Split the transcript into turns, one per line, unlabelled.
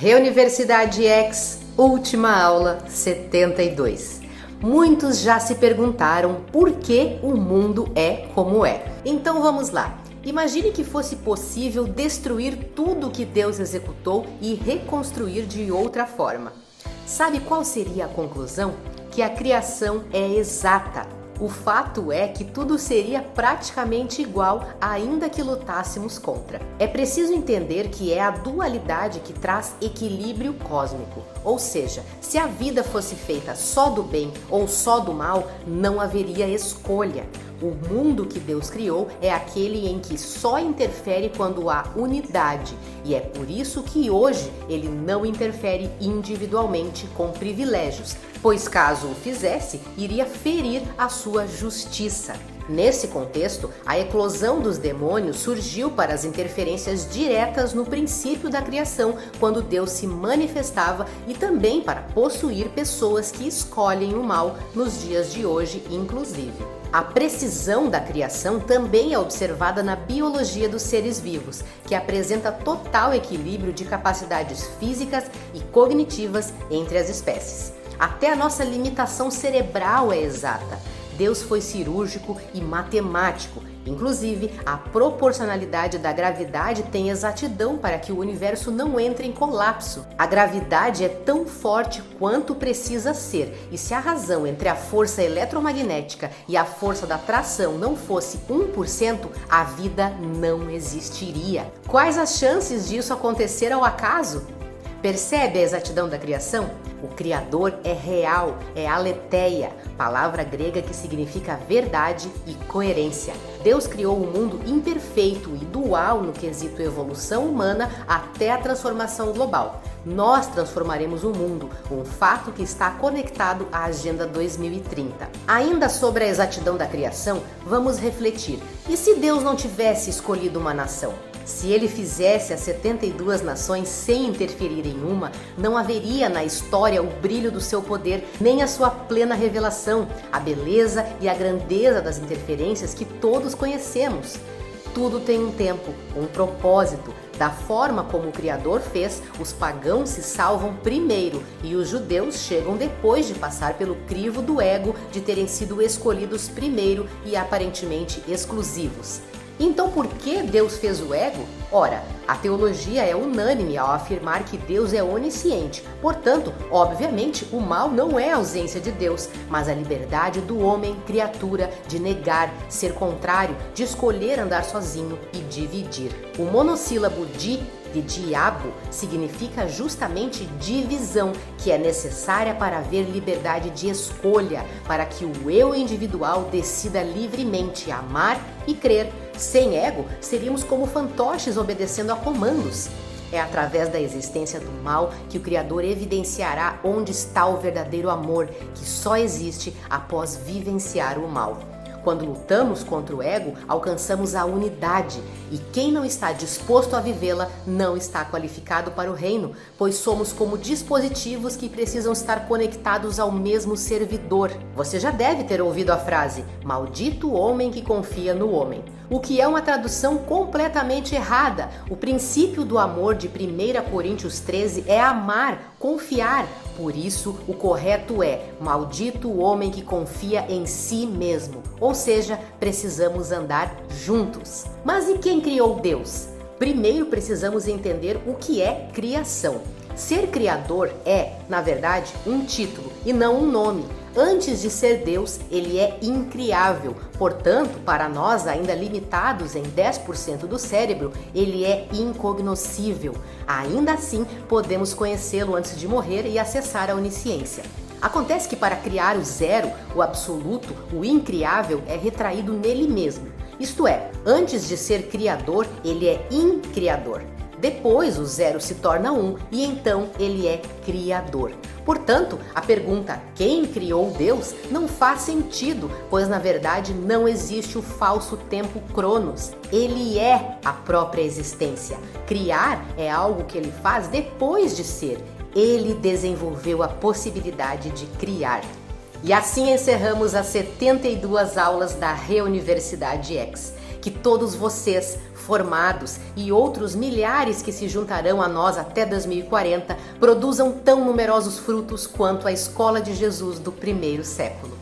Reuniversidade X, última aula 72. Muitos já se perguntaram por que o mundo é como é. Então vamos lá. Imagine que fosse possível destruir tudo que Deus executou e reconstruir de outra forma. Sabe qual seria a conclusão? Que a criação é exata. O fato é que tudo seria praticamente igual, ainda que lutássemos contra. É preciso entender que é a dualidade que traz equilíbrio cósmico. Ou seja, se a vida fosse feita só do bem ou só do mal, não haveria escolha. O mundo que Deus criou é aquele em que só interfere quando há unidade, e é por isso que hoje ele não interfere individualmente com privilégios, pois caso o fizesse, iria ferir a sua justiça. Nesse contexto, a eclosão dos demônios surgiu para as interferências diretas no princípio da criação, quando Deus se manifestava, e também para possuir pessoas que escolhem o mal nos dias de hoje, inclusive. A precisão da criação também é observada na biologia dos seres vivos, que apresenta total equilíbrio de capacidades físicas e cognitivas entre as espécies. Até a nossa limitação cerebral é exata. Deus foi cirúrgico e matemático. Inclusive, a proporcionalidade da gravidade tem exatidão para que o universo não entre em colapso. A gravidade é tão forte quanto precisa ser, e se a razão entre a força eletromagnética e a força da tração não fosse 1%, a vida não existiria. Quais as chances disso acontecer ao acaso? Percebe a exatidão da criação? O Criador é real, é aletheia, palavra grega que significa verdade e coerência. Deus criou o mundo imperfeito e dual no quesito evolução humana até a transformação global. Nós transformaremos o mundo, um fato que está conectado à Agenda 2030. Ainda sobre a exatidão da criação, vamos refletir. E se Deus não tivesse escolhido uma nação? Se ele fizesse as 72 nações sem interferir em uma, não haveria na história o brilho do seu poder, nem a sua plena revelação, a beleza e a grandeza das interferências que todos conhecemos. Tudo tem um tempo, um propósito. Da forma como o Criador fez, os pagãos se salvam primeiro e os judeus chegam depois de passar pelo crivo do ego de terem sido escolhidos primeiro e aparentemente exclusivos. Então, por que Deus fez o ego? Ora, a teologia é unânime ao afirmar que Deus é onisciente. Portanto, obviamente, o mal não é a ausência de Deus, mas a liberdade do homem, criatura, de negar, ser contrário, de escolher andar sozinho e dividir. O monossílabo de diabo significa justamente divisão, que é necessária para haver liberdade de escolha, para que o eu individual decida livremente amar e crer. Sem ego, seríamos como fantoches obedecendo a comandos. É através da existência do mal que o Criador evidenciará onde está o verdadeiro amor, que só existe após vivenciar o mal. Quando lutamos contra o ego, alcançamos a unidade, e quem não está disposto a vivê-la não está qualificado para o reino, pois somos como dispositivos que precisam estar conectados ao mesmo servidor. Você já deve ter ouvido a frase, maldito o homem que confia no homem. O que é uma tradução completamente errada. O princípio do amor de 1 Coríntios 13 é amar, confiar. Por isso, o correto é, maldito o homem que confia em si mesmo. Ou seja, precisamos andar juntos. Mas e quem criou Deus? Primeiro precisamos entender o que é criação. Ser criador é, na verdade, um título e não um nome. Antes de ser Deus, ele é incriável. Portanto, para nós ainda limitados em 10% do cérebro, ele é incognoscível. Ainda assim, podemos conhecê-lo antes de morrer e acessar a onisciência. Acontece que para criar o zero, o absoluto, o incriável é retraído nele mesmo. Isto é, antes de ser criador, ele é incriador. Depois o zero se torna um e então ele é criador. Portanto, a pergunta quem criou Deus não faz sentido, pois na verdade não existe o falso tempo Cronos. Ele é a própria existência. Criar é algo que ele faz depois de ser. Ele desenvolveu a possibilidade de criar. E assim encerramos as 72 aulas da Reuniversidade X. que todos vocês, formados, e outros milhares que se juntarão a nós até 2040, produzam tão numerosos frutos quanto a escola de Jesus do primeiro século.